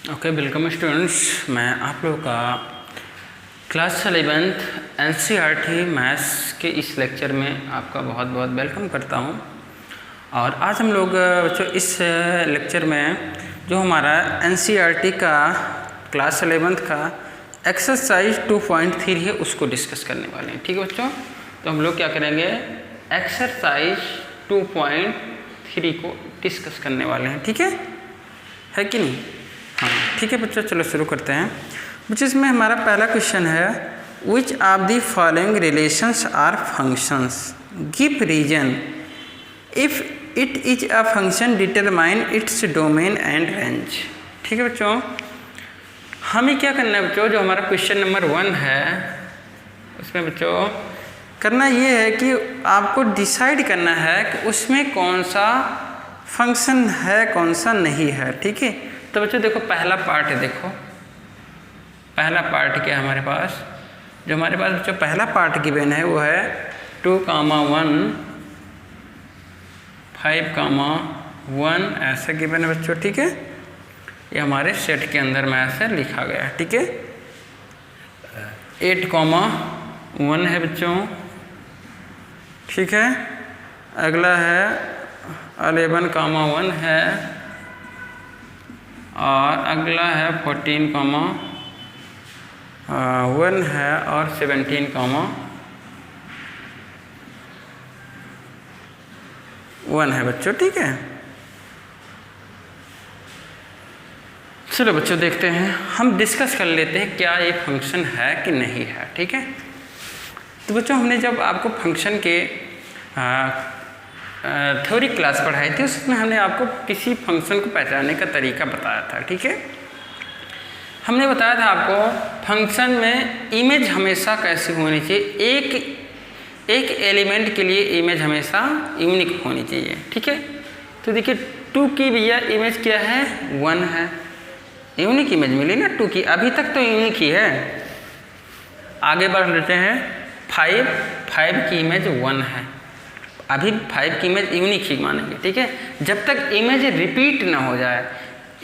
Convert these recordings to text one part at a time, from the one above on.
Okay, welcome students. मैं आप लोगों का क्लास 11th NCERT मैथ्स के इस लेक्चर में आपका बहुत बहुत वेलकम करता हूं। और आज हम लोग बच्चों इस लेक्चर में जो हमारा NCERT का क्लास 11th का एक्सरसाइज 2.3 है उसको डिस्कस करने वाले हैं। ठीक है बच्चों, तो हम लोग क्या करेंगे, एक्सरसाइज 2.3 को डिस्कस करने वाले हैं। ठीक है कि नहीं? हाँ ठीक है बच्चों, चलो शुरू करते हैं। बच्चों इसमें हमारा पहला क्वेश्चन है, which of the following relations are functions, give reason if it is a function, determine its domain and range. ठीक है बच्चों, हमें क्या करना है बच्चों, जो हमारा क्वेश्चन नंबर 1 है उसमें बच्चों करना ये है कि आपको डिसाइड करना है कि उसमें कौन सा फंक्शन है कौन सा नहीं है। ठीक है, तो बच्चों देखो पहला पार्ट है, देखो पहला पार्ट क्या है हमारे पास, जो हमारे पास बच्चों पहला पार्ट गिवन है वो है 2, 1, 5, 1 ऐसे गिवन है बच्चों। ठीक है, ये हमारे सेट के अंदर में ऐसे लिखा गया है। ठीक है, 8, 1 है बच्चों। ठीक है, अगला है 11, 1 है, और अगला है 14, 1 है, और 17, 1 है बच्चों। ठीक है, चलो बच्चों देखते हैं, हम डिस्कस कर लेते हैं क्या ये फंक्शन है कि नहीं है। ठीक है, तो बच्चों हमने जब आपको फंक्शन के थ्योरी क्लास पढ़ाई थी उसमें हमने आपको किसी फंक्शन को पहचानने का तरीका बताया था। ठीक है, हमने बताया था आपको फंक्शन में इमेज हमेशा कैसी होनी चाहिए, एक एलिमेंट के लिए इमेज हमेशा यूनिक होनी चाहिए। ठीक है, तो देखिए 2 की भैया इमेज क्या है, 1 है, यूनिक इमेज मिली ना 2 की, अभी तक तो यूनिक ही है। आगे बढ़ लेते हैं, 5 की इमेज 1 है, अभी 5 की इमेज यूनिक ही मानेंगे। ठीक है, जब तक इमेज रिपीट ना हो जाए,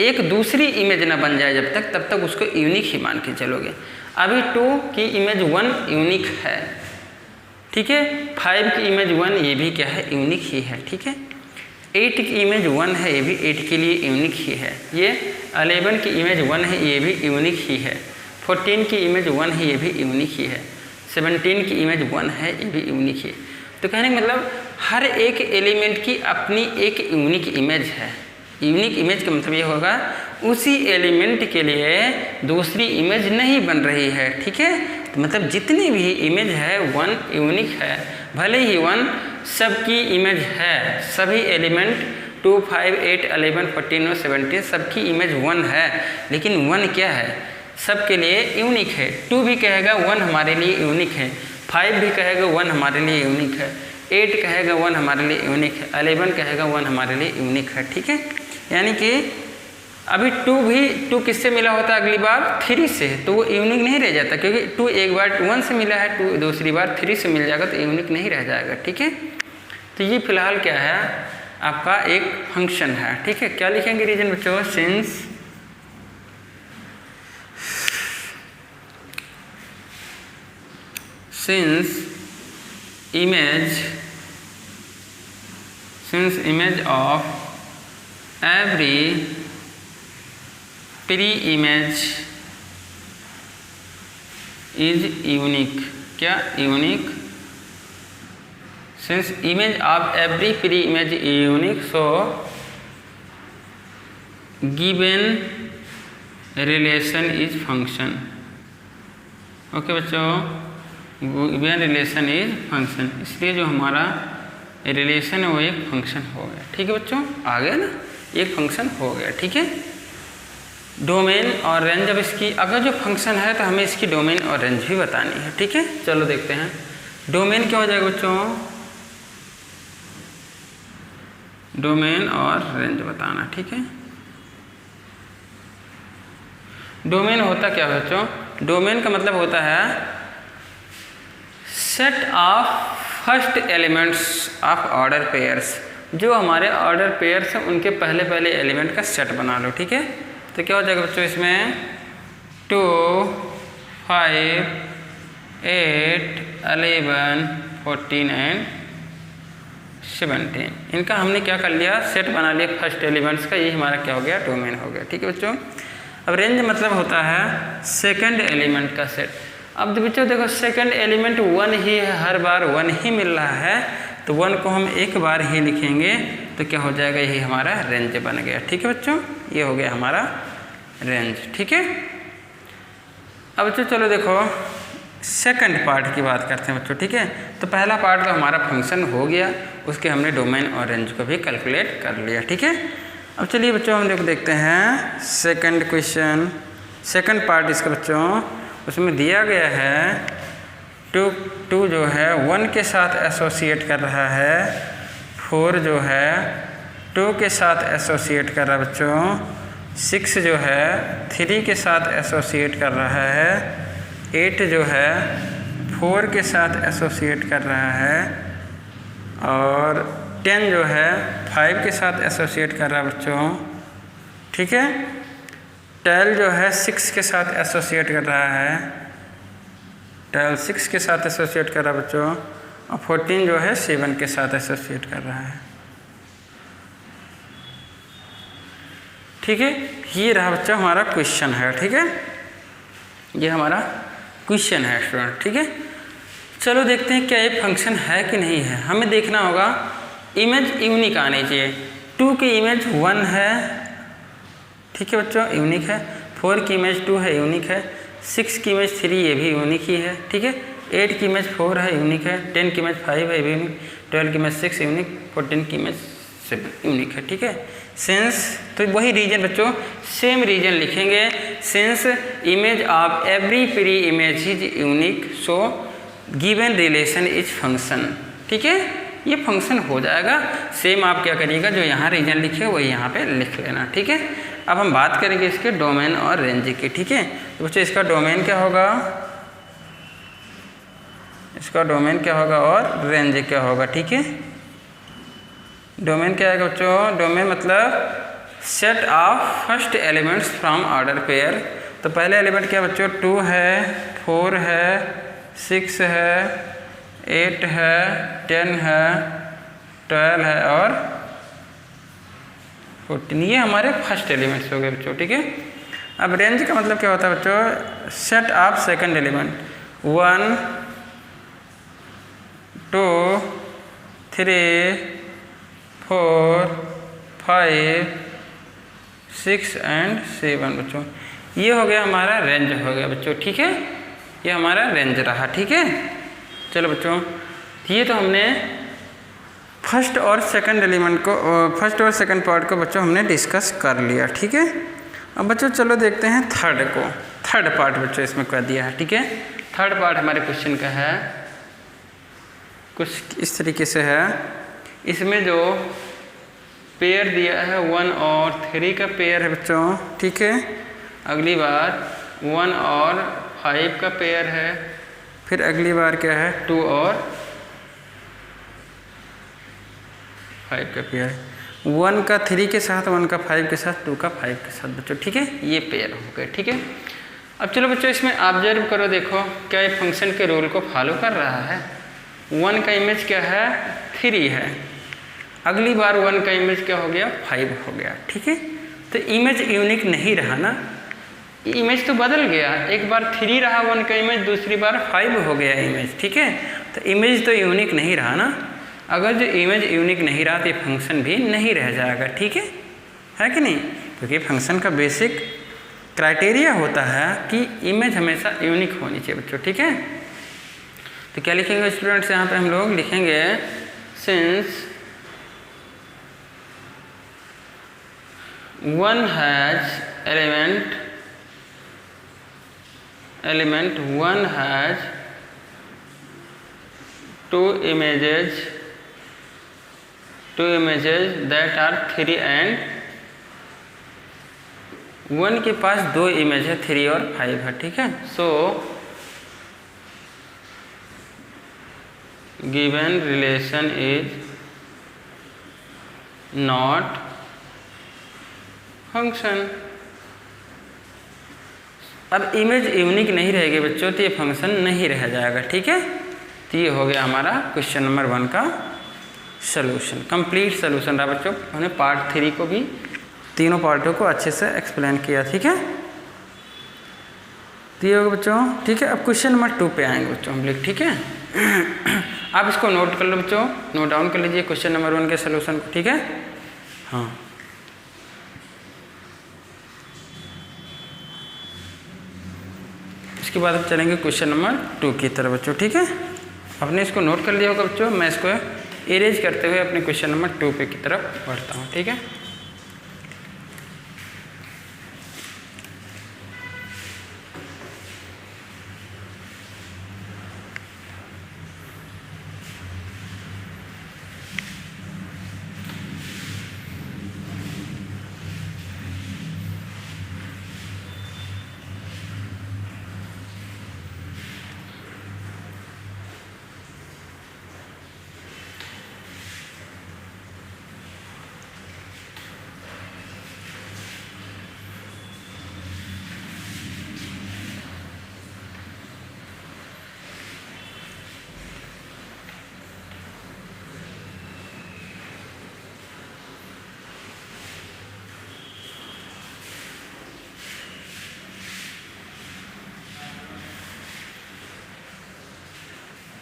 एक दूसरी इमेज ना बन जाए जब तक, तब तक उसको यूनिक ही मान के चलोगे। अभी 2 की इमेज 1 यूनिक है। ठीक है, 5 की इमेज 1 ये भी क्या है, यूनिक ही है। ठीक है, 8 की इमेज 1 है, ये भी 8 के लिए यूनिक ही है। ये 11 की इमेज 1 है, ये भी यूनिक ही है। 14 की इमेज 1 है, ये भी यूनिक ही है। 17 की इमेज 1 है, ये भी यूनिक ही है। तो कहने का मतलब हर एक एलिमेंट की अपनी एक यूनिक इमेज है। यूनिक इमेज का मतलब ये होगा उसी एलिमेंट के लिए दूसरी इमेज नहीं बन रही है। ठीक है, तो मतलब जितनी भी इमेज है 1 यूनिक है, भले ही 1 सबकी इमेज है, सभी एलिमेंट 2, 5, 8, 11, 14 और 17 सबकी इमेज 1 है, लेकिन 1 क्या है, सबके लिए यूनिक है। 2 भी कहेगा 1 हमारे लिए यूनिक है, 5 भी कहेगा 1 हमारे लिए यूनिक है, 8 कहेगा 1 हमारे लिए यूनिक है, 11 कहेगा 1 हमारे लिए यूनिक है। ठीक है, यानी कि अभी 2 किससे मिला होता है, अगली बार 3 से, तो वो यूनिक नहीं रह जाता, क्योंकि 2 एक बार 1 से मिला है, 2 दूसरी बार 3 से मिल जाएगा तो यूनिक नहीं रह जाएगा। ठीक है, तो ये फिलहाल क्या है, आपका एक फंक्शन है। ठीक है, क्या लिखेंगे रीजन बच्चों, since image of every pre-image is unique, क्या unique, since image of every pre-image is unique, so given relation is function। Okay बच्चों, गिवन रिलेशन इज फंक्शन, इसलिए जो हमारा रिलेशन है वो एक फंक्शन हो गया। ठीक है बच्चों, आ गया ना, एक फंक्शन हो गया। ठीक है, डोमेन और रेंज, अब इसकी अगर जो फंक्शन है तो हमें इसकी डोमेन और रेंज भी बतानी है। ठीक है, चलो देखते हैं डोमेन क्या हो जाएगा बच्चों, डोमेन और रेंज बताना। ठीक है, डोमेन होता क्या है बच्चों, डोमेन का मतलब होता है set of first elements of order pairs, जो हमारे ऑर्डर पेयर्स हैं उनके पहले एलिमेंट का सेट बना लो। ठीक है, तो क्या हो जाएगा बच्चों इसमें 2, 5, 8, 11, 14 एंड 17। इनका हमने क्या कर लिया, सेट बना लिया फर्स्ट एलिमेंट्स का। ये हमारा क्या हो गया, डोमेन हो गया। ठीक है बच्चों। अब रेंज मतलब होता है सेकंड एलिमेंट का सेट। अब बच्चों देखो सेकंड एलिमेंट 1 ही है, हर बार 1 ही मिल रहा है, तो 1 को हम एक बार ही लिखेंगे तो क्या हो जाएगा, यही हमारा रेंज बन गया। ठीक है बच्चों, ये हो गया हमारा रेंज। ठीक है। अब बच्चों चलो देखो सेकंड पार्ट की बात करते हैं बच्चों। ठीक है, तो पहला पार्ट तो हमारा फंक्शन हो गया, उसके हमने डोमेन और रेंज को भी कैलकुलेट कर लिया। ठीक है। अब चलिए बच्चों हम लोग देखते हैं सेकंड क्वेश्चन, सेकंड पार्ट इसका बच्चों। उसमें दिया गया है 2 जो है 1 के साथ एसोसिएट कर रहा है, 4 जो है 2 के साथ एसोसिएट कर रहा है बच्चों, 6 जो है 3 के साथ एसोसिएट कर रहा है, 8 जो है 4 के साथ एसोसिएट कर रहा है, और 10 जो है 5 के साथ एसोसिएट कर रहा है बच्चों। ठीक है। 12 जो है 6 के साथ एसोसिएट कर रहा है, 12 6 के साथ एसोसिएट कर रहा है बच्चों, और 14 जो है 7 के साथ एसोसिएट कर रहा है। ठीक है, ये रहा बच्चा हमारा क्वेश्चन है। ठीक है, ये हमारा क्वेश्चन है स्टूडेंट। ठीक है, चलो देखते हैं क्या ये फंक्शन है कि नहीं है। हमें देखना होगा इमेज यूनिक आनी चाहिए। 2 की इमेज 1 है, ठीक है बच्चों, यूनिक है। 4 की इमेज 2 है, यूनिक है। 6 की इमेज 3, ये भी यूनिक ही है। ठीक है। 8 की इमेज 4 है, यूनिक है। 10 की इमेज 5 है, यूनिक। 12 की इमेज 6 यूनिक। 14 की इमेज 7 यूनिक है। ठीक है। सिंस, तो वही रीजन बच्चों, सेम रीजन लिखेंगे। Since image of every pre image is unique, so given relation is function. ठीक है, ये फंक्शन हो जाएगा। सेम आप क्या करिएगा, जो यहाँ रीजन लिखे वही यहाँ पे लिख लेना। ठीक है। अब हम बात करेंगे इसके डोमेन और रेंज की। ठीक है, तो बच्चों इसका डोमेन क्या होगा, इसका डोमेन क्या होगा और रेंज क्या होगा। ठीक है, डोमेन क्या है बच्चों, डोमेन मतलब set of first elements from order pair. तो पहले एलिमेंट क्या बच्चों, 2 है, 4 है, 6 है, 8 है, 10 है, 12 है और 14। ये हमारे फर्स्ट एलिमेंट्स हो गए बच्चों। ठीक है। अब रेंज का मतलब क्या होता है बच्चों, set of second element 1, 2, 3, 4, 5, 6 and 7 बच्चों। ये हो गया हमारा रेंज हो गया बच्चों। ठीक है, ये हमारा रेंज रहा। ठीक है। चलो बच्चों, ये तो हमने फर्स्ट और सेकंड एलिमेंट को, फर्स्ट और सेकंड पार्ट को बच्चों हमने डिस्कस कर लिया। ठीक है। अब बच्चों चलो देखते हैं थर्ड को। थर्ड पार्ट बच्चों इसमें कर दिया है। ठीक है। थर्ड पार्ट हमारे क्वेश्चन का है, कुछ इस तरीके से है। इसमें जो पेयर दिया है 1 और 3 का पेयर है बच्चों। ठीक है। अगली बार 1 और 5 का पेयर है, फिर अगली बार क्या है 2 और 5 का पेयर है। 1 का 3 के साथ, 1 का 5 के साथ, 2 का 5 के साथ बच्चों। ठीक है, ये पेयर हो गए। ठीक है। अब चलो बच्चों इसमें ऑब्जर्व करो, देखो क्या ये फंक्शन के रूल को फॉलो कर रहा है। 1 का इमेज क्या है, 3 है। अगली बार 1 का इमेज क्या हो गया, 5 हो गया। ठीक है। तो इमेज यूनिक नहीं रहा ना, इमेज तो बदल गया। एक बार 3 रहा 1 का इमेज, दूसरी बार 5 हो गया इमेज। ठीक है। तो इमेज तो यूनिक नहीं रहा ना। अगर जो इमेज यूनिक नहीं रहा तो ये फंक्शन भी नहीं रह जाएगा। ठीक है कि नहीं, क्योंकि फंक्शन का बेसिक क्राइटेरिया होता है कि इमेज हमेशा यूनिक होनी चाहिए बच्चों। ठीक है। तो क्या लिखेंगे स्टूडेंट्स, यहाँ पे हम लोग लिखेंगे since 1 has element 1 has 2 images that are 3 and 1 के पास 2 इमेज है, 3 और 5 है। ठीक है। So given relation is not function. अब इमेज यूनिक नहीं रहेगी बच्चों तो ये फंक्शन नहीं रह जाएगा, ठीक है। तो ये हो गया हमारा क्वेश्चन नंबर 1 का सलूशन, कंप्लीट सलूशन रहा बच्चों। हमने पार्ट 3 को भी तीनों पार्टों को अच्छे से एक्सप्लेन किया, ठीक है। तो ये होगा बच्चों, ठीक है। अब क्वेश्चन नंबर 2 पे आएंगे बच्चों हम लोग, ठीक है। आप इसको नोट कर लो बच्चों, नोट डाउन कर लीजिए क्वेश्चन नंबर 1 के सलूशन को, ठीक है। हाँ, इसके बाद अब चलेंगे क्वेश्चन नंबर 2 की तरफ बच्चों, ठीक है। आपने इसको नोट कर लिया होगा बच्चों, मैं इसको इरेज करते हुए अपने क्वेश्चन नंबर 2 पे की तरफ बढ़ता हूँ, ठीक है।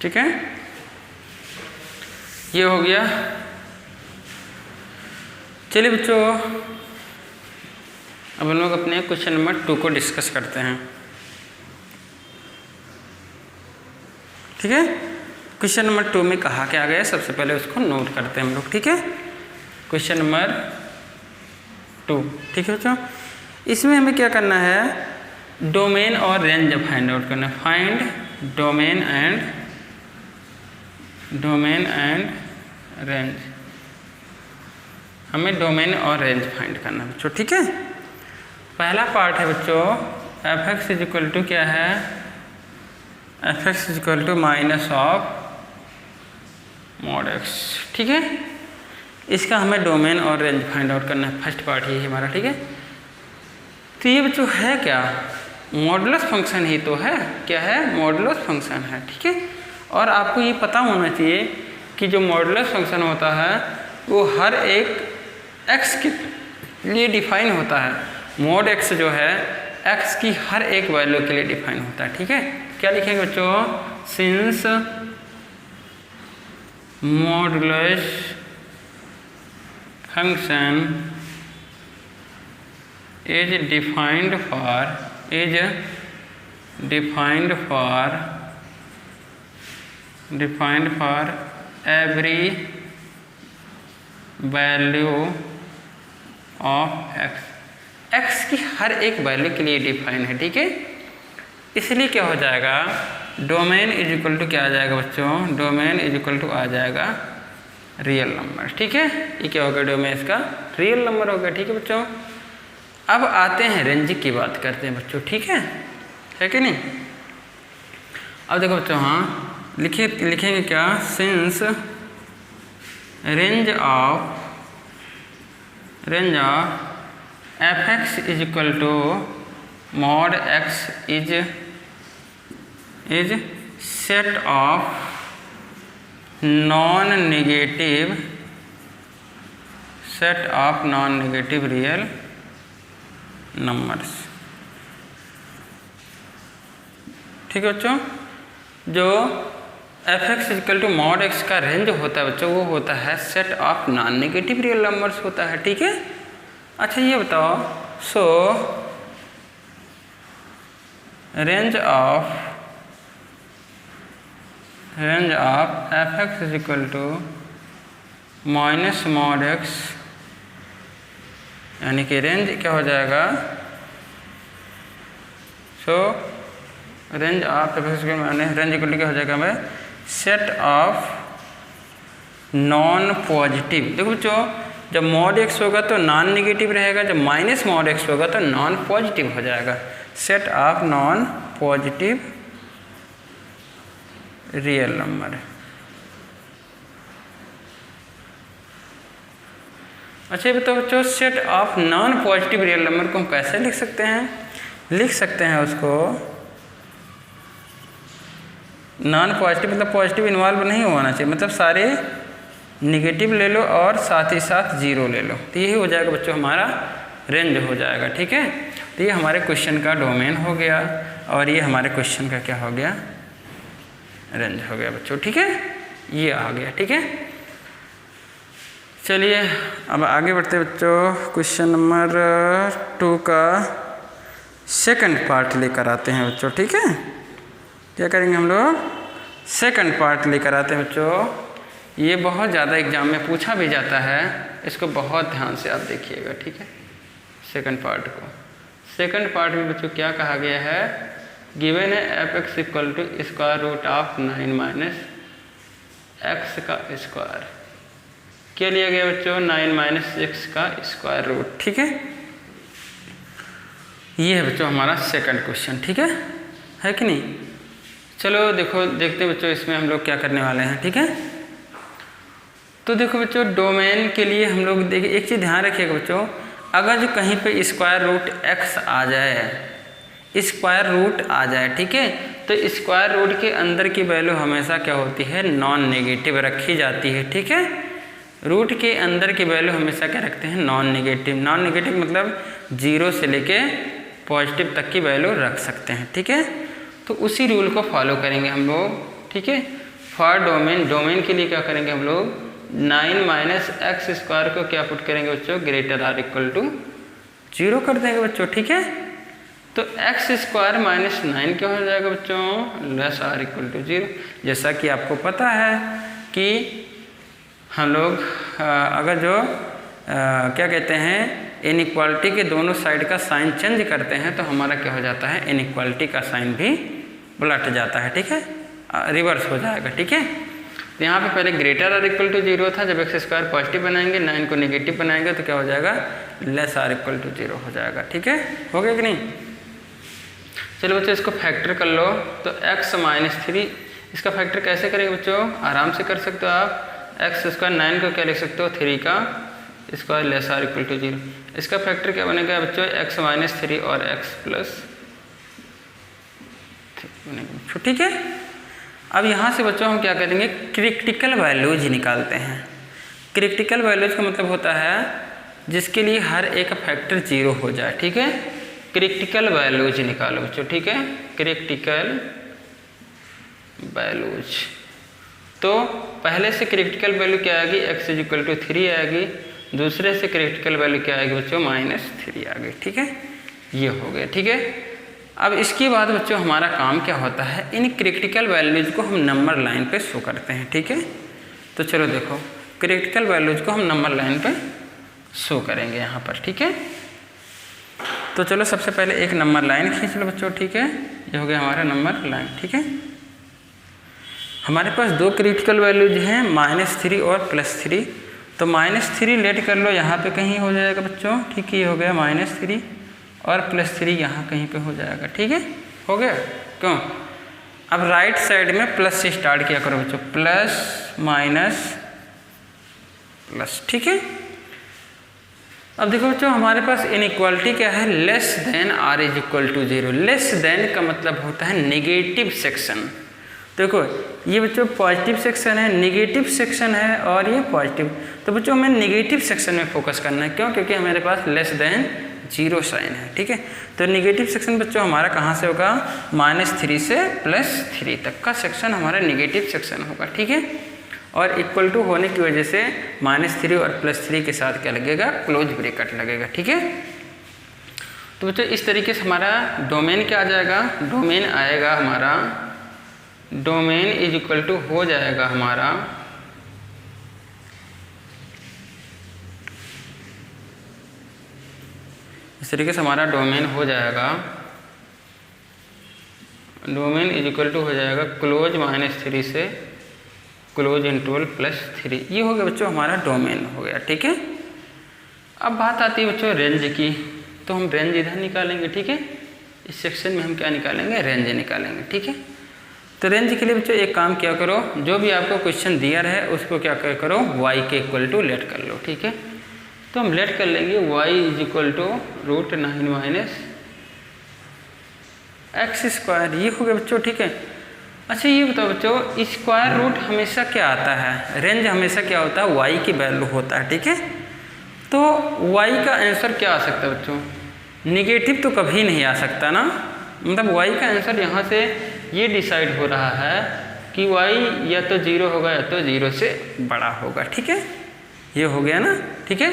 ठीक है, ये हो गया। चलिए बच्चों, अब हम लोग अपने क्वेश्चन नंबर 2 को डिस्कस करते हैं, ठीक है। क्वेश्चन नंबर 2 में कहा क्या गया, सबसे पहले उसको नोट करते हैं हम लोग, ठीक है। क्वेश्चन नंबर 2, ठीक है बच्चों। इसमें हमें क्या करना है, डोमेन और रेंज फाइंड आउट करना है। फाइंड डोमेन एंड रेंज, हमें डोमेन और रेंज फाइंड करना है बच्चों, ठीक है। पहला पार्ट है बच्चों, f x is equal to क्या है, f x is equal to minus of mod x, ठीक है। इसका हमें डोमेन और रेंज फाइंड आउट करना है, फर्स्ट पार्ट ही हमारा, ठीक है। तो ये बच्चों है क्या, मॉडुलस फंक्शन ही तो है, क्या है, मॉडुलस फंक्शन है, ठीक है। और आपको ये पता होना चाहिए कि जो मॉडुलस फंक्शन होता है वो हर एक x के लिए डिफाइन होता है। मॉड x जो है x की हर एक वैल्यू के लिए डिफाइन होता है, ठीक है। क्या लिखेंगे बच्चों, since modulus function is defined for every value of x की हर एक वैल्यू के लिए डिफाइन है, ठीक है। इसलिए क्या हो जाएगा, डोमेन इज इक्वल टू क्या आ जाएगा बच्चों, डोमेन इज इक्वल टू आ जाएगा रियल नंबर, ठीक है। ये क्या होगा, डोमेन इसका रियल नंबर होगा, ठीक है बच्चों। अब आते हैं रेंज की बात करते हैं बच्चों, ठीक है कि नहीं। अब देखो बच्चों, हाँ लिखेंगे क्या, since range of f x is equal to mod x is set of non negative real numbers, ठीक है बच्चों। जो f x equal to mod x का रेंज होता है बच्चों, वो होता है set of non negative real numbers होता है, ठीक है। अच्छा ये बताओ, so range of f x is equal to minus mod x, यानी कि रेंज क्या हो जाएगा, सो range of f x range equal to क्या हो जाएगा हमें, सेट ऑफ नॉन पॉजिटिव। देखो बच्चों, जब मॉड एक्स होगा तो नॉन नेगेटिव रहेगा, जब माइनस मॉड एक्स होगा तो नॉन पॉजिटिव हो जाएगा। Set of non positive real number. अच्छा ये बताओ बच्चों, set of non positive real number को हम कैसे लिख सकते हैं। लिख सकते हैं उसको नॉन पॉजिटिव, मतलब पॉजिटिव इन्वॉल्व नहीं होना चाहिए, मतलब सारे निगेटिव ले लो और साथ ही साथ जीरो ले लो, तो यही हो जाएगा बच्चों हमारा रेंज हो जाएगा। ठीक है, तो ये हमारे क्वेश्चन का डोमेन हो गया और ये हमारे क्वेश्चन का क्या हो गया, रेंज हो गया बच्चों। ठीक है, ये आ गया। ठीक है, चलिए अब आगे बढ़ते बच्चों, क्वेश्चन नंबर 2 का सेकंड पार्ट लेकर आते हैं बच्चों। ठीक है, क्या करेंगे हम लोग, सेकंड पार्ट लेकर आते हैं बच्चों। ये बहुत ज़्यादा एग्जाम में पूछा भी जाता है, इसको बहुत ध्यान से आप देखिएगा। ठीक है, सेकंड पार्ट को, सेकंड पार्ट में बच्चों क्या कहा गया है, गिवन है f x equal to square root of 9 minus x का स्क्वायर। क्या लिया गया बच्चों, 9 माइनस एक्स का स्क्वायर रूट। ठीक है, ये है बच्चों हमारा सेकंड क्वेश्चन। ठीक है कि नहीं। चलो देखो, देखते हैं बच्चों इसमें हम लोग क्या करने वाले हैं। ठीक है, तो देखो बच्चों डोमेन के लिए हम लोग देखिए, एक चीज़ ध्यान रखिएगा बच्चों, अगर जो कहीं पे स्क्वायर रूट एक्स आ जाए, स्क्वायर रूट आ जाए, ठीक है, तो स्क्वायर रूट के अंदर की वैल्यू हमेशा क्या होती है, नॉन नेगेटिव रखी जाती है। ठीक है, रूट के अंदर की वैल्यू हमेशा क्या रखते हैं, नॉन नेगेटिव। नॉन नेगेटिव मतलब 0 से लेके पॉजिटिव तक की वैल्यू रख सकते हैं। ठीक है, तो उसी रूल को फॉलो करेंगे हम लोग। ठीक है, फॉर डोमेन, डोमेन के लिए क्या करेंगे हम लोग, 9 माइनस एक्स स्क्वायर को क्या पुट करेंगे बच्चों, ग्रेटर आर इक्वल टू 0 कर देंगे बच्चों। ठीक है, तो एक्स स्क्वायर माइनस 9 क्या हो जाएगा बच्चों, लेस आर इक्वल टू 0। जैसा कि आपको पता है कि हम लोग अगर जो क्या कहते हैं, इनइक्वालिटी के दोनों साइड का साइन चेंज करते हैं तो हमारा क्या हो जाता है, इनइक्वालिटी का साइन भी पलट जाता है। ठीक है, रिवर्स हो जाएगा। ठीक है, तो यहाँ पे पहले ग्रेटर आर इक्वल टू 0 था, जब एक्स स्क्वायर पॉजिटिव बनाएंगे, 9 को नेगेटिव बनाएंगे तो क्या हो जाएगा, लेस आर इक्वल टू 0 हो जाएगा। ठीक है, हो गया कि नहीं। चलो बच्चों इसको फैक्टर कर लो, तो x माइनस 3 इसका फैक्टर कैसे करेंगे बच्चों, आराम से कर सकते हो आप। एक्स स्क्वायर 9 को क्या लिख सकते हो, 3 का square less or equal to 0। इसका फैक्टर क्या बनेगा बच्चों, x माइनस 3 और x प्लस 3 बनेगा। ठीक है, अब यहाँ से बच्चों हम क्या करेंगे, क्रिटिकल वैल्यूज निकालते हैं। क्रिटिकल वैल्यूज का मतलब होता है जिसके लिए हर एक फैक्टर 0 हो जाए। ठीक है, क्रिटिकल वैल्यूज निकालो बच्चों। ठीक है, क्रिटिकल वैल्यूज, तो पहले से क्रिटिकल वैल्यू क्या आएगी, x इज इक्वल टू 3 आएगी, दूसरे से क्रिटिकल वैल्यू क्या आएगी बच्चों, -3 आ गई। ठीक है, ये हो गया। ठीक है, अब इसके बाद बच्चों हमारा काम क्या होता है, इन क्रिटिकल वैल्यूज को हम नंबर लाइन पे शो करते हैं। ठीक है, तो चलो देखो क्रिटिकल वैल्यूज को हम नंबर लाइन पे शो करेंगे यहाँ पर। ठीक है, तो चलो सबसे पहले एक नंबर लाइन खींच लो बच्चों। ठीक है, ये हो गया हमारा नंबर लाइन। ठीक है, हमारे पास दो क्रिटिकल वैल्यूज हैं, -3 और +3, तो -3 लेट कर लो, यहाँ पे कहीं हो जाएगा बच्चों। ठीक है, ये हो गया -3 और +3 यहाँ कहीं पे हो जाएगा। ठीक है, हो गया। क्यों, अब राइट साइड में प्लस से स्टार्ट किया करो बच्चों, प्लस माइनस प्लस। ठीक है, अब देखो बच्चों हमारे पास इनइक्वालिटी क्या है, less than or is equal to 0। Less than का मतलब होता है नेगेटिव सेक्शन। देखो ये बच्चों पॉजिटिव सेक्शन है, नेगेटिव सेक्शन है और ये पॉजिटिव, तो बच्चों हमें नेगेटिव सेक्शन में फोकस करना है। क्यों, क्योंकि हमारे पास लेस देन 0 साइन है। ठीक है, तो नेगेटिव सेक्शन बच्चों हमारा कहाँ से होगा, -3 से +3 तक का सेक्शन हमारा नेगेटिव सेक्शन होगा। ठीक है, और इक्वल टू होने की वजह से -3 और +3 के साथ क्या लगेगा, क्लोज ब्रैकेट लगेगा। ठीक है, तो बच्चों इस तरीके से हमारा डोमेन क्या आ जाएगा, डोमेन आएगा हमारा, डोमेन इज इक्वल टू हो जाएगा हमारा इस तरीके से हमारा डोमेन हो जाएगा, डोमेन इज इक्वल टू हो जाएगा क्लोज -3 से क्लोज इंटरवल +3। ये हो गया बच्चों हमारा डोमेन हो गया। ठीक है, अब बात आती है बच्चों रेंज की, तो हम रेंज इधर निकालेंगे। ठीक है, इस सेक्शन में हम क्या निकालेंगे, रेंज निकालेंगे। ठीक है, तो रेंज के लिए बच्चों एक काम क्या करो, जो भी आपको क्वेश्चन दिया है उसको क्या करो, y के इक्वल टू लेट कर लो। ठीक है, तो हम लेट कर लेंगे y is equal to √9 minus x square, ये हो गया बच्चों, ठीक है। अच्छा ये बताओ बच्चों, स्क्वायर रूट हमेशा क्या आता है, रेंज हमेशा क्या होता है, वाई की वैल्यू होता है, ठीक है। तो वाई का आंसर क्या आ सकता है बच्चों, निगेटिव तो कभी नहीं आ सकता ना, मतलब वाई का आंसर यहाँ से ये डिसाइड हो रहा है कि वाई या तो 0 होगा या तो 0 से बड़ा होगा, ठीक है। ये हो गया ना, ठीक है।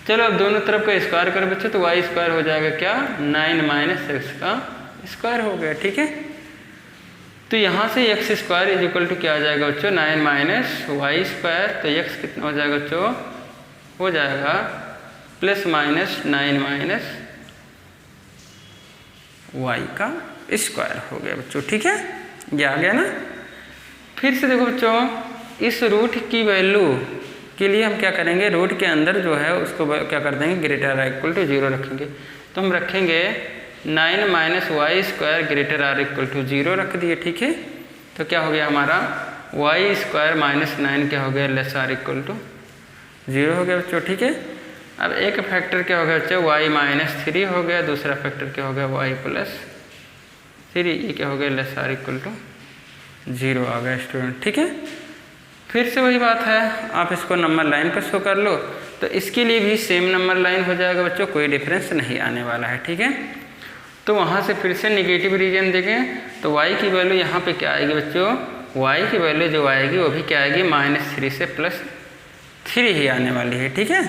चलो अब दोनों तरफ का स्क्वायर करो बच्चों, तो वाई स्क्वायर हो जाएगा क्या, 9 माइनस एक्स का स्क्वायर हो गया, ठीक है। तो यहाँ से x square is equal to क्या आ जाएगा बच्चों, 9 माइनस वाई स्क्वायर, तो एक्स कितना हो जाएगा बच्चों, हो जाएगा प्लस माइनस 9 माइनस वाई का स्क्वायर हो गया बच्चों, ठीक है। ये आ गया ना। फिर से देखो बच्चों, इस रूट की वैल्यू के लिए हम क्या करेंगे, रूट के अंदर जो है उसको क्या कर देंगे, ग्रेटर आर इक्वल टू 0 रखेंगे। तो हम रखेंगे 9 minus y square greater or equal to 0 रख दिए, ठीक है। तो क्या हो गया हमारा, वाई स्क्वायर माइनस 9 क्या हो गया, लेस आर इक्वल टू 0 हो गया बच्चों, ठीक है। अब एक फैक्टर क्या हो गया बच्चों, वाई माइनस 3 हो गया, दूसरा फैक्टर क्या हो गया, वाई प्लस 3, ये क्या हो गया, लेस आर इक्वल टू 0 आ गया स्टूडेंट, ठीक है। फिर से वही बात है, आप इसको नंबर लाइन पर शो कर लो, तो इसके लिए भी सेम नंबर लाइन हो जाएगा बच्चों, कोई डिफरेंस नहीं आने वाला है, ठीक है। तो वहाँ से फिर से निगेटिव रीजन देखें, तो y की वैल्यू यहाँ पे क्या आएगी बच्चों, y की वैल्यू जो आएगी वो भी क्या आएगी, -3 से +3 ही आने वाली है, ठीक है।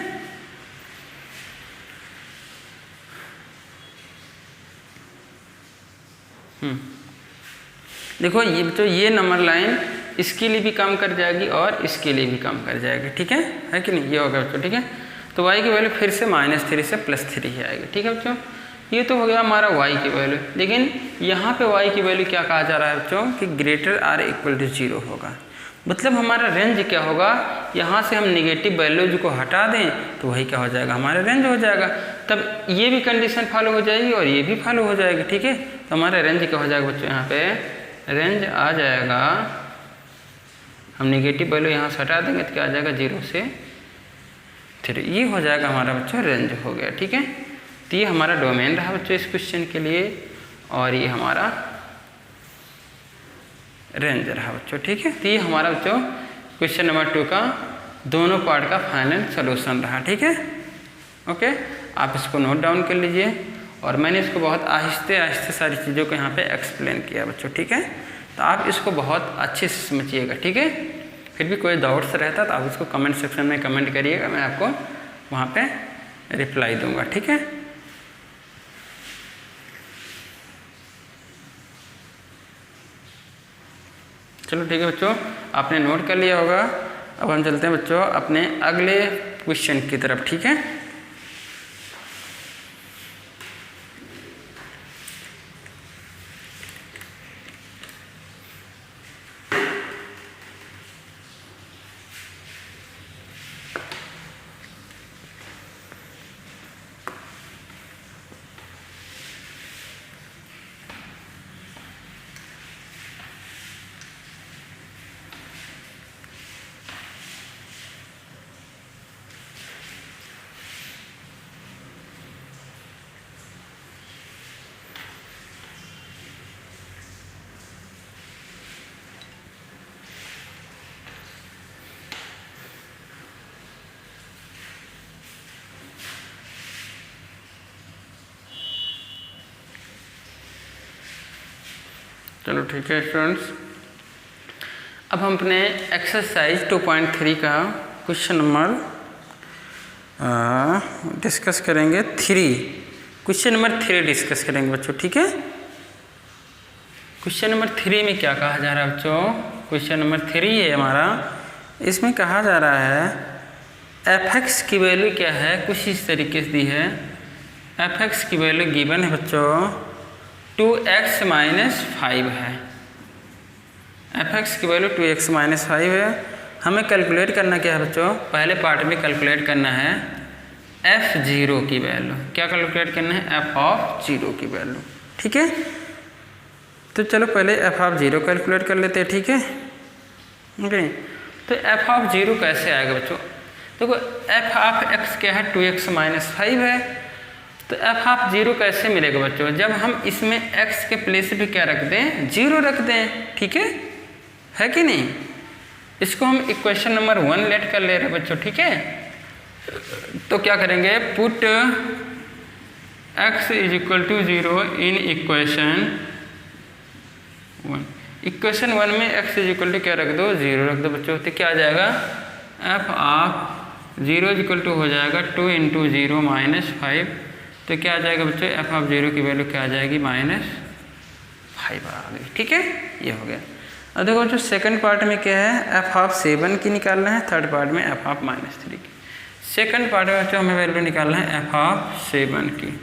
देखो ये बच्चों, ये नंबर लाइन इसके लिए भी काम कर जाएगी और इसके लिए भी काम कर जाएगी, ठीक है कि नहीं, ये होगा बच्चों, ठीक है। तो y की वैल्यू फिर से -3 से +3 ही आएगी, ठीक है बच्चों। ये तो हो गया हमारा y की वैल्यू, लेकिन यहाँ पे y की वैल्यू क्या कहा जा रहा है बच्चों, कि ग्रेटर आर इक्वल टू 0 होगा। मतलब हमारा रेंज क्या होगा, यहाँ से हम निगेटिव वैल्यूज को हटा दें तो वही क्या हो जाएगा, हमारा रेंज हो जाएगा। तब ये भी कंडीशन फॉलो हो जाएगी और ये भी फॉलो हो जाएगी, ठीक है। तो हमारा रेंज क्या हो जाएगा बच्चों, यहाँ पे रेंज आ जाएगा, हम निगेटिव वैल्यू यहाँ से हटा देंगे तो क्या आ जाएगा, 0 से 3, ये हो जाएगा हमारा बच्चों रेंज हो गया, ठीक है। तो ये हमारा डोमेन रहा बच्चों इस क्वेश्चन के लिए, और ये हमारा रेंज रहा बच्चों, ठीक है। तो ये हमारा बच्चों क्वेश्चन नंबर 2 का दोनों पार्ट का फाइनल सोल्यूशन रहा, ठीक है। ओके, आप इसको नोट डाउन कर लीजिए, और मैंने इसको बहुत आहिस्ते आहिस्ते सारी चीज़ों को यहाँ पे एक्सप्लेन किया बच्चों, ठीक है। तो आप इसको बहुत अच्छे से समझिएगा, ठीक है। फिर भी कोई डाउट्स रहता तो आप उसको कमेंट सेक्शन में कमेंट करिएगा, मैं आपको वहाँ पे रिप्लाई दूंगा, ठीक है। चलो ठीक है बच्चों, आपने नोट कर लिया होगा। अब हम चलते हैं बच्चों अपने अगले क्वेश्चन की तरफ, ठीक है। चलो ठीक है स्टूडेंट्स, अब हम अपने एक्सरसाइज 2.3 का क्वेश्चन नंबर डिस्कस करेंगे 3। क्वेश्चन नंबर 3 डिस्कस करेंगे बच्चों, ठीक है। क्वेश्चन नंबर 3 में क्या कहा जा रहा है बच्चों, क्वेश्चन नंबर 3 है हमारा, इसमें कहा जा रहा है f(x) की वैल्यू क्या है, कुछ इस तरीके से दी है। f(x) की वैल्यू गिवन है बच्चों 2x - 5 है। f(x) की वैल्यू 2x - 5 है। हमें कैलकुलेट करना क्या है बच्चों, पहले पार्ट में कैलकुलेट करना है f(0) की वैल्यू। क्या कैलकुलेट करना है, f(0) की वैल्यू, ठीक है। तो चलो पहले f(0) कैलकुलेट कर लेते हैं, ठीक है। ओके, तो f(0) कैसे आएगा बच्चों, देखो f(x) क्या है 2x - 5 है, तो एफ ऑफ 0 कैसे मिलेगा बच्चों? जब हम इसमें x के प्लेस पे क्या रख दें? 0 रख दें, ठीक है कि नहीं? इसको हम इक्वेशन नंबर 1 लेट कर ले रहे हैं बच्चों, ठीक है। तो क्या करेंगे? Put x is equal to 0 in equation 1। Equation 1 में x इज इक्वल टू क्या रख दो? 0 रख दो बच्चों। तो क्या आ जाएगा? F of 0 is equal to हो जाएगा 2 इंटू 0 -5। तो क्या आ जाएगा बच्चों? एफ ऑफ 0 की वैल्यू क्या आ जाएगी? -5 आ गई, ठीक है। ये हो गया। अब देखो जो सेकंड पार्ट में क्या है? एफ ऑफ 7 की निकालना है, थर्ड पार्ट में एफ ऑफ -3 की। सेकंड पार्ट में बच्चों हमें वैल्यू निकालना है एफ ऑफ 7 की।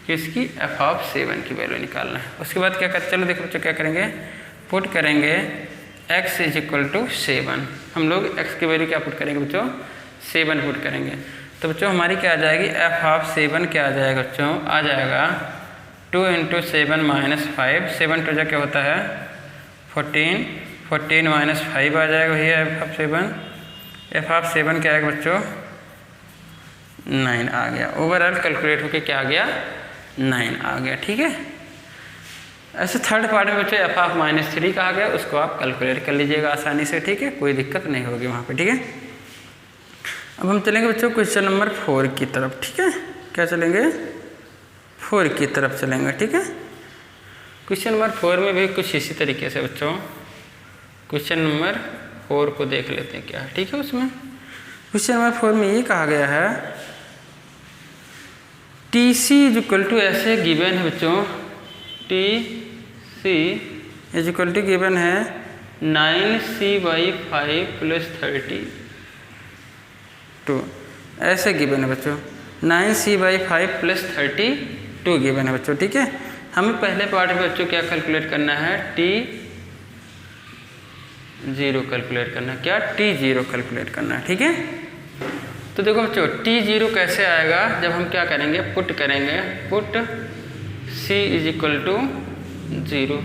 किसकी? एफ ऑफ 7 की वैल्यू निकालना है। उसके बाद क्या करते? चलो देखो बच्चों क्या करेंगे? पुट करेंगे x इज इक्वल टू 7। हम लोग x की वैल्यू क्या पुट करेंगे बच्चों? 7 पुट करेंगे। तो बच्चों हमारी क्या आ जाएगी? एफ ऑफ 7 क्या आ जाएगा बच्चों? आ जाएगा 2 इंटू 7 -5। 7 टू जा क्या होता है? 14। 14 -5 आ जाएगा भैया एफ ऑफ 7। एफ ऑफ 7 क्या आएगा बच्चों? 9 आ गया। ओवरऑल कैलकुलेट होके क्या आ गया? 9 आ गया, ठीक है। ऐसे थर्ड पार्ट में बच्चों एफ ऑफ -3 का आ गया, उसको आप कैलकुलेट कर लीजिएगा आसानी से, ठीक है। कोई दिक्कत नहीं होगी वहाँ पे, ठीक है। अब हम चलेंगे बच्चों क्वेश्चन नंबर 4 की तरफ, ठीक है। क्या चलेंगे? 4 की तरफ चलेंगे, ठीक है। क्वेश्चन नंबर 4 में भी कुछ इसी तरीके से बच्चों क्वेश्चन नंबर 4 को देख लेते हैं क्या है, ठीक है। उसमें क्वेश्चन नंबर 4 में ये कहा गया है T C is equal to, ऐसे गिवन है बच्चों, T C is equal to given है 9c/5 + 32। ऐसे गिवन है बच्चों 9c/5 + 32 गिवन है बच्चों, ठीक है। हमें पहले पार्ट में बच्चों क्या कैलकुलेट करना है? t0 कैलकुलेट करना है। क्या? t0 कैलकुलेट करना है, ठीक है। तो देखो बच्चों t0 कैसे आएगा? जब हम क्या करेंगे? पुट करेंगे, put c is equal to 0।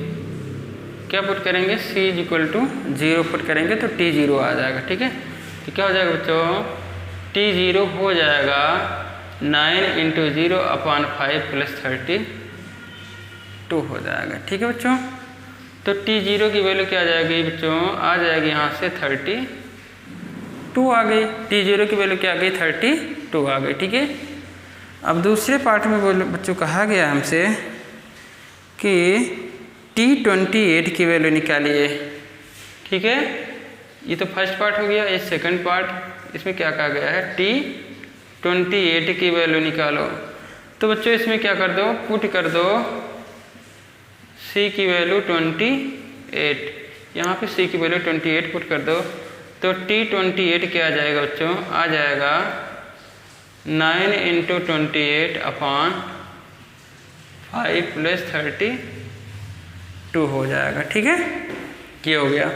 क्या पुट करेंगे? c is equal to 0 put करेंगे तो t0 आ जाएगा, ठीक है। तो क्या हो जाएगा बच्चों? t0 हो जाएगा 9 इंटू 0/5 + 32 हो जाएगा, ठीक है बच्चों। तो t0 की वैल्यू क्या आ जाएगी बच्चों? आ जाएगी यहाँ से 32 आ गई। t0 की वैल्यू क्या आ गई? 32 आ गई, ठीक है। अब दूसरे पार्ट में बच्चों कहा गया हमसे कि t28 की वैल्यू निकालिए, ठीक है। ये तो फर्स्ट पार्ट हो गया। ये सेकंड पार्ट, इसमें क्या कहा गया है? t28 की वैल्यू निकालो। तो बच्चों इसमें क्या कर दो? पुट कर दो c की वैल्यू 28। यहाँ पे c की वैल्यू 28 पुट कर दो तो t28 क्या आ जाएगा बच्चों? आ जाएगा 9 इंटू 28/5 + 32 हो जाएगा, ठीक है। ये हो गया।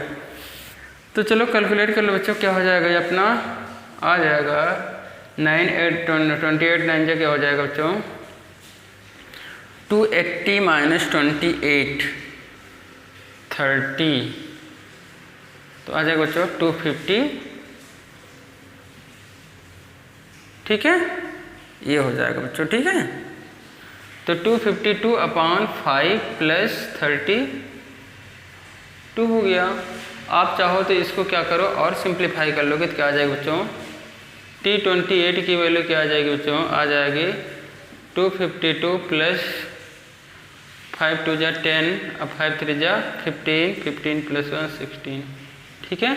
तो चलो कैलकुलेट कर लो बच्चों, क्या हो जाएगा ये अपना? आ जाएगा 9 8 28 9 क्या हो जाएगा बच्चों? 280 - 28 30, तो आ जाएगा बच्चों 250, ठीक है। ये हो जाएगा बच्चों, ठीक है। तो 252/5 + 32 हो गया। आप चाहो तो इसको क्या करो और सिंप्लीफाई कर लोगे तो क्या आ जाएगा बच्चों? t28 की वैल्यू क्या आ जाएगी बच्चों? आ जाएगी 252 + 5 2 जा 10, अब 5 3 जा 15, 15 + 1 16, ठीक है।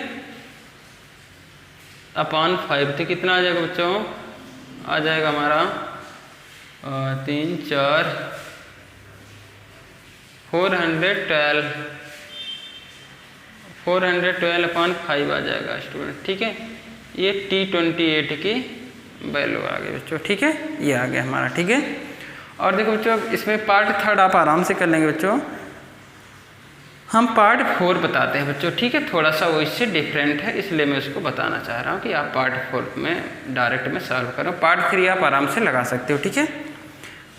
अपॉन 5 तो कितना आ जाएगा बच्चों? आ जाएगा हमारा 3 4 412/5 आ जाएगा स्टूडेंट, ठीक है। ये t28 की वैल्यू आ गई बच्चों, ठीक है। ये आ गया हमारा, ठीक है। और देखो बच्चों इसमें पार्ट 3 आप आराम से कर लेंगे बच्चों। हम पार्ट 4 बताते हैं बच्चों, ठीक है। थोड़ा सा वो इससे डिफरेंट है, इसलिए मैं उसको बताना चाह रहा हूँ कि आप पार्ट 4 में डायरेक्ट में सॉल्व करो। पार्ट 3 आप आराम से लगा सकते हो, ठीक है।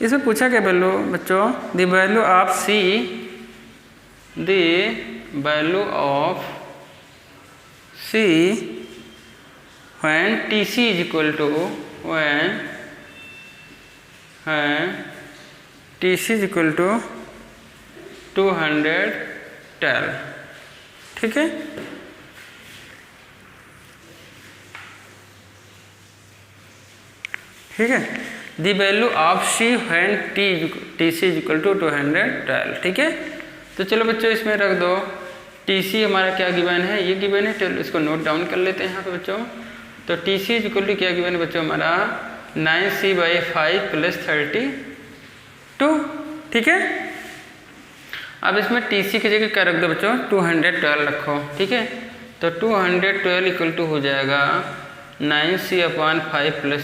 इसमें पूछा क्या वैल्यू बच्चों? The value of c, the value of c when tc is equal to when हैं TC इक्वल टू 212, ठीक है। ठीक है, the value of C when TC equal to 212, ठीक है। तो चलो बच्चों इसमें रख दो TC हमारा क्या गिवन है, ये गिवन है, चलो इसको नोट डाउन कर लेते हैं यहाँ पे बच्चों। तो TC इक्वल टू क्या गिवन है बच्चों हमारा 9C/5 + 32, ठीक है। अब इसमें TC की जगह क्या रख दो बच्चों 212 रखो, ठीक है। तो 212 इक्वल टू हो जाएगा 9C/5 +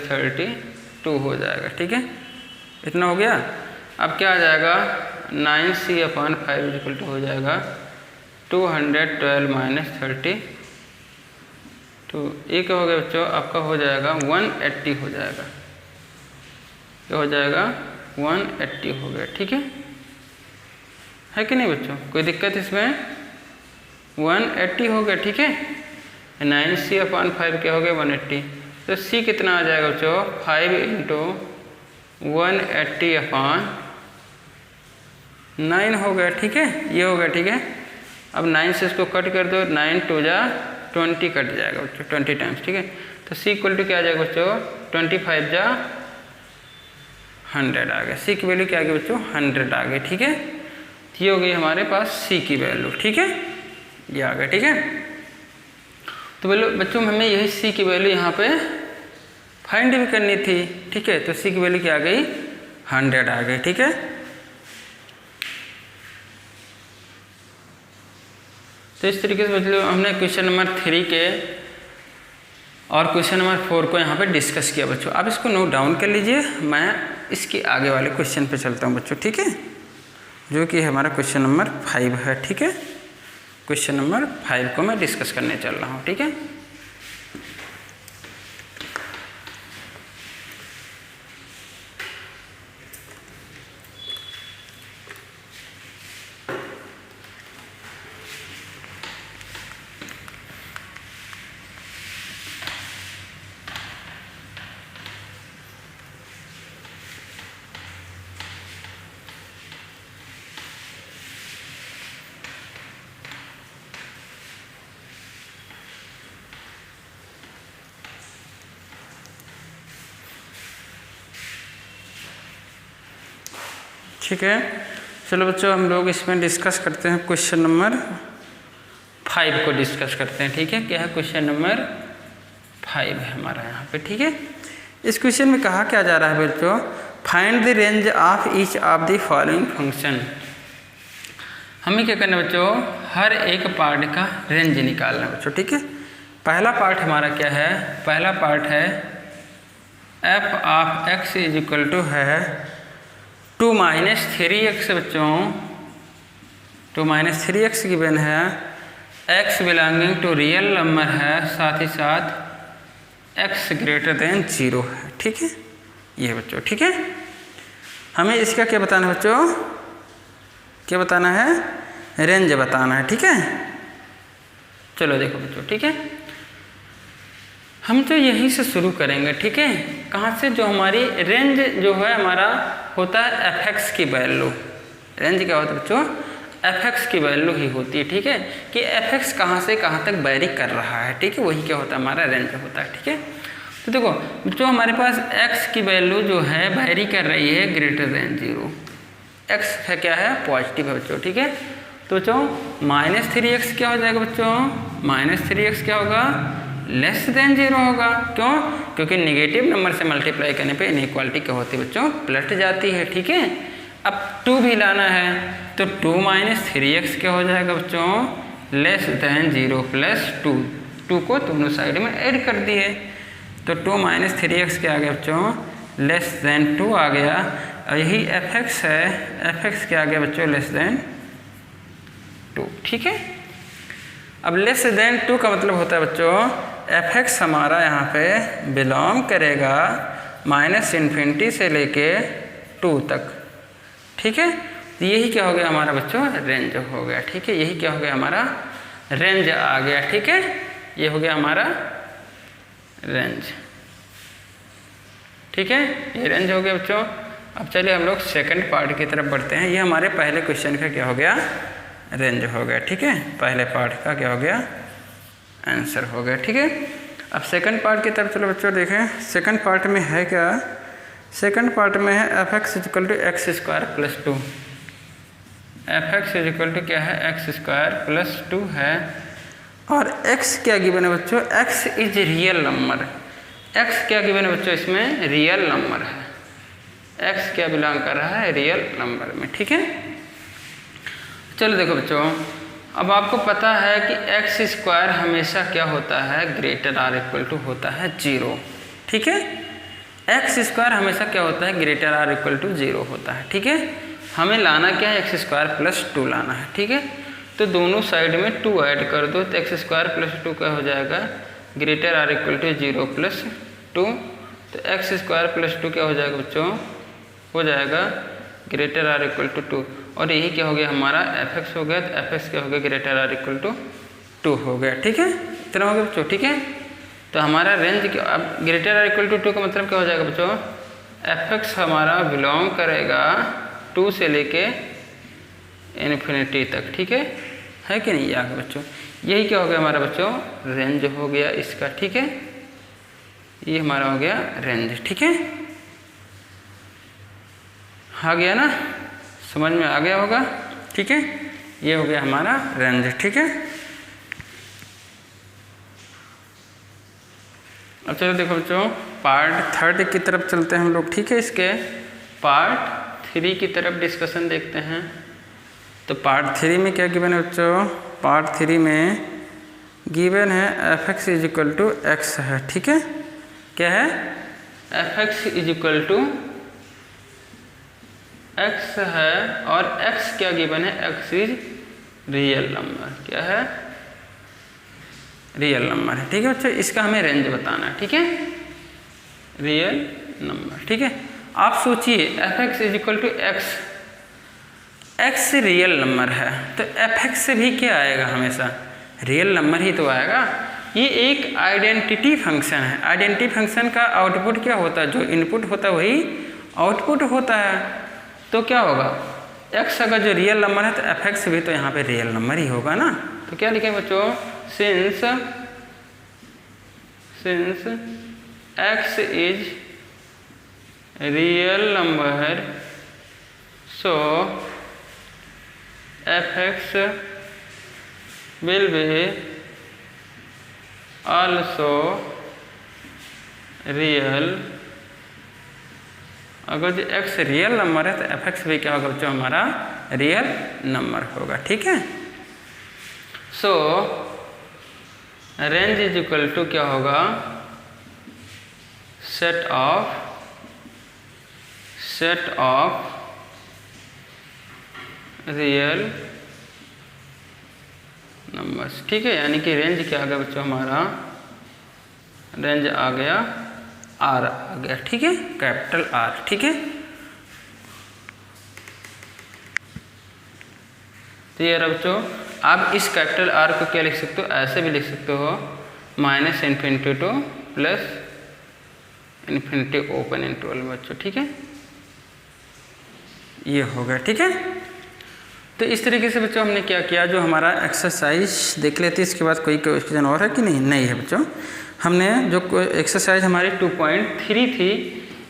32 हो जाएगा, ठीक है। इतना हो गया। अब क्या आ जाएगा 9C/5 इक्वल टू हो जाएगा 212 - 32, ये क्या हो गया बच्चों आपका हो जाएगा 180 हो जाएगा, क्या हो जाएगा 180 हो गया, ठीक है कि नहीं बच्चों, कोई दिक्कत इसमें 180 हो गया, ठीक है। 9C/5 क्या हो गया 180, तो C कितना आ जाएगा बच्चों 5 × 180/9 हो गया, ठीक है, ये हो गया, ठीक है। अब 9 से इसको कट कर दो, 9 × 2 = 20 कट जाएगा बच्चों 20 टाइम्स, ठीक है। तो C इक्वल टू क्या आ जाएगा बच्चों 25 × 100 आ गया, C की वैल्यू क्या आ गई बच्चों 100 आ गई, ठीक है। ये हो गई हमारे पास C की वैल्यू, ठीक है, ये आ गया, ठीक है। तो बोलो बच्चों हमें यही C की वैल्यू यहाँ पे फाइंड भी करनी थी, ठीक है। तो C की वैल्यू क्या आ गई 100 आ गई, ठीक है। तो इस तरीके से मतलब हमने क्वेश्चन नंबर 3 के और क्वेश्चन नंबर 4 को यहाँ पे डिस्कस किया बच्चों। आप इसको नोट डाउन कर लीजिए, मैं इसके आगे वाले क्वेश्चन पे चलता हूँ बच्चों, ठीक है, जो कि हमारा क्वेश्चन नंबर 5 है, ठीक है। क्वेश्चन नंबर 5 को मैं डिस्कस करने चल रहा हूँ, ठीक है। ठीक है, चलो बच्चों हम लोग इसमें डिस्कस करते हैं क्वेश्चन नंबर 5 को डिस्कस करते हैं, ठीक है। क्या है क्वेश्चन नंबर 5 है हमारा यहाँ पे, ठीक है। इस क्वेश्चन में कहा क्या जा रहा है बच्चों, find the range of each of the following function. हमें क्या करना है बच्चों, हर एक पार्ट का रेंज निकालना है बच्चों, ठीक है। पहला पार्ट हमारा क्या है, पहला पार्ट है f of x is equal to है 2 - 3x बच्चों, 2 - 3x गिवन है, x belonging to real number है, साथ ही साथ x > 0 है, ठीक है, ये बच्चों, ठीक है। हमें इसका क्या बताना है बच्चों, क्या बताना है, रेंज बताना है, ठीक है। चलो देखो बच्चों, ठीक है, हम तो यहीं से शुरू करेंगे, ठीक है। कहाँ से, जो हमारी रेंज जो है हमारा होता है f(x) की वैल्यू, रेंज क्या होता है बच्चों f(x) की वैल्यू ही होती है, ठीक है, कि f(x) कहाँ से कहाँ तक वैरी कर रहा है, ठीक है, वही क्या होता है हमारा रेंज होता है, ठीक है। तो देखो बच्चों हमारे पास x की वैल्यू जो है वैरी कर रही है > 0, x है क्या है पॉजिटिव है बच्चों, ठीक है। तो बच्चों -3x क्या हो जाएगा बच्चों, -3x क्या होगा <0 होगा, क्यों, क्योंकि नेगेटिव नंबर से मल्टीप्लाई करने पे इनइक्वालिटी क्या होती है बच्चों पलट जाती है, ठीक है। अब 2 भी लाना है तो 2 - 3x क्या हो जाएगा बच्चों <0 + 2, 2 को दोनों साइड में ऐड कर दिए, तो 2 - 3x क्या आ गया बच्चों <2 आ गया, और यही f(x) है, f(x) क्या आ गया बच्चों <2, ठीक है। अब <2 का मतलब होता है बच्चों f(x) हमारा यहाँ पे बिलोंग करेगा -∞ से लेके 2 तक, ठीक है। तो यही क्या हो गया हमारा बच्चों रेंज हो गया, ठीक है, यही क्या हो गया हमारा रेंज आ गया, ठीक है, ये हो गया हमारा रेंज, ठीक है, ये रेंज हो गया बच्चों। अब चलिए हम लोग सेकंड पार्ट की तरफ बढ़ते हैं। ये हमारे पहले क्वेश्चन का क्या हो गया, रेंज हो गया, ठीक है। पहले पार्ट का क्या हो गया, आंसर हो गया, ठीक है। अब सेकंड पार्ट की तरफ चलो बच्चों देखें। सेकंड पार्ट में है क्या, सेकंड पार्ट में है f x equal to x square plus 2। F x equal to क्या है, एक्स स्क्वायर प्लस 2 है। और x क्या गिवन है बच्चों, x is real number. x क्या गिवन है बच्चों, इसमें रियल नंबर है। x क्या बिलोंग कर रहा है, रियल नंबर में, ठीक है। चलो देखो बच्चों, अब आपको पता है कि एक्स स्क्वायर हमेशा क्या होता है, ग्रेटर आर इक्वल टू होता है 0, ठीक है। एक्स स्क्वायर हमेशा क्या होता है, ग्रेटर आर इक्वल टू 0 होता है, ठीक है। हमें लाना क्या है, एक्स स्क्वायर प्लस 2 लाना है, ठीक है। तो दोनों साइड में 2 ऐड कर दो तो एक्स स्क्वायर प्लस 2 क्या हो जाएगा, greater or equal to 0 plus 2। तो एक्स स्क्वायर प्लस 2 क्या हो जाएगा बच्चों, हो जाएगा ग्रेटर आर इक्वल टू 2। और यही क्या हो गया हमारा एफ एक्स हो गया। तो एफ एक्स क्या हो गया, ग्रेटर आर इक्वल टू 2 हो गया, ठीक है। इतना हो गया बच्चों, ठीक है। तो हमारा रेंज क्या, अब ग्रेटर आर इक्वल टू 2 का मतलब क्या हो जाएगा बच्चों, एफ एक्स हमारा बिलोंग करेगा 2 से लेके इन्फिनिटी तक, ठीक है कि नहीं। आगे बच्चों यही क्या हो गया हमारा बच्चों, रेंज हो गया इसका, ठीक है। ये हमारा हो गया रेंज, ठीक है। आ गया ना, समझ में आ गया होगा, ठीक है। ये हो गया हमारा रेंज, ठीक है। अब चलो देखो बच्चों, पार्ट 3 की तरफ चलते हैं हम लोग, ठीक है। इसके पार्ट 3 की तरफ डिस्कशन देखते हैं। तो पार्ट 3 में क्या गिवन है बच्चों, पार्ट 3 में गिवन है f x is equal to x है, ठीक है। क्या है, f x is equal to x है। और एक्स क्या गिवन है, एक्स इज रियल नंबर, क्या है, रियल नंबर है, ठीक है बच्चों। इसका हमें रेंज बताना है, ठीक है, रियल नंबर, ठीक है। आप सोचिए f x is equal to x, x real number है तो एफ एक्स से भी क्या आएगा, हमेशा रियल नंबर ही तो आएगा। ये एक आइडेंटिटी फंक्शन है। आइडेंटिटी फंक्शन का आउटपुट क्या होता है, जो इनपुट होता है वही आउटपुट होता है। तो क्या होगा, एक्स अगर जो रियल नंबर है तो एफ एक्स भी तो यहाँ पे रियल नंबर ही होगा ना। तो क्या लिखेंगे बच्चों, since x is real number so F x will be also real. अगर जो x रियल नंबर है तो एफ एक्स भी क्या होगा बच्चों, हमारा रियल नंबर होगा, ठीक है। So range is equal to क्या होगा, सेट ऑफ रियल नंबर्स, ठीक है। यानी कि रेंज क्या आ गया बच्चों, हमारा रेंज आ गया आर आ गया, ठीक है, कैपिटल आर, ठीक है। तो ये रहा बच्चों, आप इस कैपिटल आर को क्या लिख सकते हो, ऐसे भी लिख सकते हो, minus infinity two plus infinity open interval बच्चों, ठीक है। ये हो गया, ठीक है। तो इस तरीके से बच्चों हमने क्या किया, जो हमारा एक्सरसाइज देख लेते हैं। इसके बाद कोई क्वेश्चन और है कि नहीं है बच्चों। हमने जो एक्सरसाइज हमारी 2.3 थी,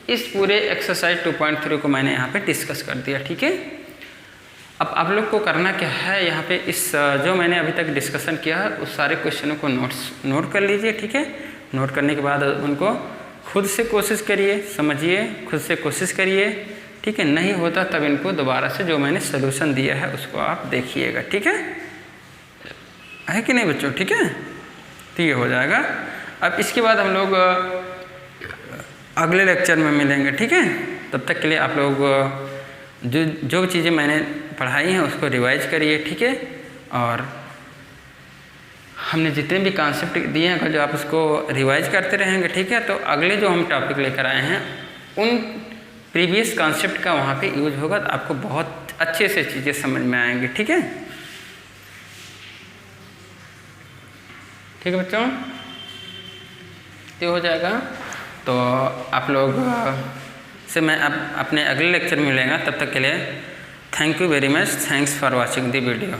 इस पूरे एक्सरसाइज 2.3 को मैंने यहाँ पे डिस्कस कर दिया, ठीक है। अब आप लोग को करना क्या है, यहाँ पे इस जो मैंने अभी तक डिस्कशन किया है उस सारे क्वेश्चनों को नोट कर लीजिए, ठीक है। नोट करने के बाद उनको खुद से कोशिश करिए, समझिए, खुद से कोशिश करिए, ठीक है। नहीं होता तब इनको दोबारा से जो मैंने सोल्यूशन दिया है उसको आप देखिएगा, ठीक है कि नहीं बच्चों, ठीक है। तो ये हो जाएगा। अब इसके बाद हम लोग अगले लेक्चर में मिलेंगे, ठीक है। तब तक के लिए आप लोग जो चीज़ें मैंने पढ़ाई हैं उसको रिवाइज करिए, ठीक है। और हमने जितने भी कॉन्सेप्ट दिए हैं जो आप उसको रिवाइज करते रहेंगे, ठीक है। तो अगले जो हम टॉपिक लेकर आए हैं उन प्रीवियस कॉन्सेप्ट का वहाँ पे यूज होगा, तो आपको बहुत अच्छे से चीज़ें समझ में आएंगी, ठीक है। ठीक है बच्चों, ये हो जाएगा। तो आप लोग आपसे मैं अपने अगले लेक्चर में मिलेंगे। तब तक के लिए thank you very much, thanks for watching the video.